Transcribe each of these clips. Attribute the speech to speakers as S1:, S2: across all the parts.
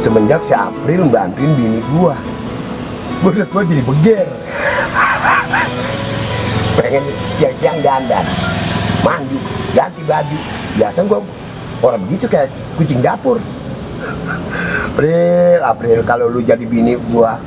S1: semenjak si April bantuin bini gua. Menurut gua jadi beger. Pengen siang-siang dandan, mandi, ganti baju. Biasa gua orang begitu kayak kucing dapur. April, kalau lu jadi bini gua,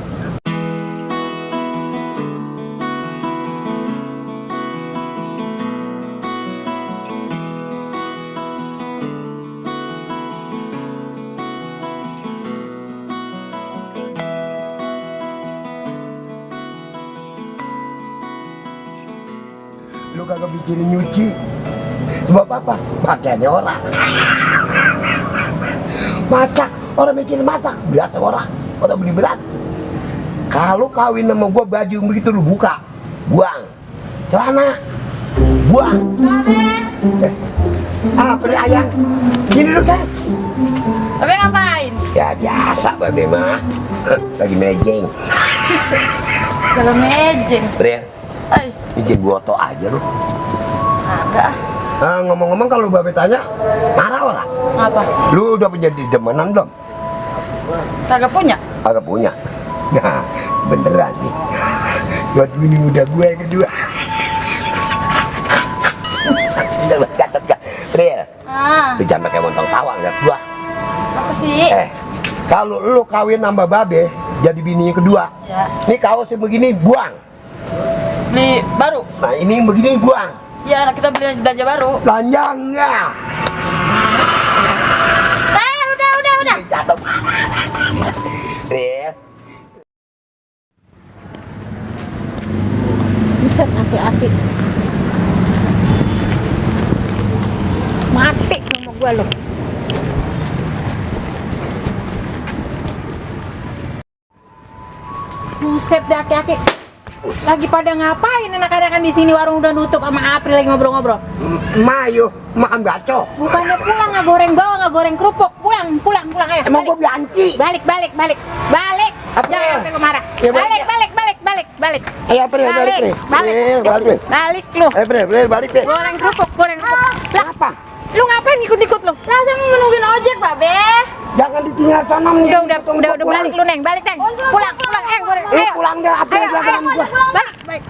S1: lu kagak mikirin nyuci. Sebab apa? Pakaiannya orang. Masak, orang mikirin masak. Beras orang beli beras. Kalau kawin sama gua, baju begitu lu buka, buang. Celana, buang. Beli ayam. Sini lu, sayang.
S2: Babe ngapain?
S1: Ya biasa, Babe mah. Lagi mejeng.
S2: Kalau mejeng.
S1: April, izin gua oto aja lu.
S2: Agak.
S1: Ngomong-ngomong, kalau Babe tanya, marah orang.
S2: Apa?
S1: Lu udah punya demenan belum?
S2: Kagak punya.
S1: Agak punya. Nah, beneran nih. Buat bini muda gue yang kedua. Gatot gak? April, lu jangan pakai montong tawa ngeliat gua.
S2: Apa sih?
S1: Kalau lu kawin sama Babe, jadi bini yang kedua.
S2: Ya.
S1: Ini kaos yang begini, buang.
S2: Beli baru.
S1: Nah, ini yang begini, buang.
S2: Ya, anak kita beli belanja baru.
S1: Belanja enggak?
S2: Udah.
S1: Jatuh. April.
S3: Buset, aki-aki. Mati sama gua lo. Buset deh aki-aki. Lagi pada ngapain anak-anakan di sini, warung udah nutup sama April lagi ngobrol-ngobrol.
S1: Mayo makan baco.
S3: Bukannya pulang, nggak goreng bawang, nggak goreng kerupuk. Pulang ayo.
S1: Emang gua belanci.
S3: Balik.
S1: April.
S3: Jangan sampai gua marah.
S1: Ya,
S3: Balik.
S1: Ayo April, balik. Balik.
S3: Balik lu.
S1: April, balik deh.
S3: Goreng kerupuk. Lah,
S1: Apa?
S3: lu ngapain ngikut-ngikut lu?
S2: Lah, saya mau menungguin ojek, Babe.
S1: Jangan ditinggal sana nih.
S3: Udah balik lu, Neng. Balik, Neng. Pulang, goreng.
S1: Lu pulang deh, April, jangan gua.
S3: Balik.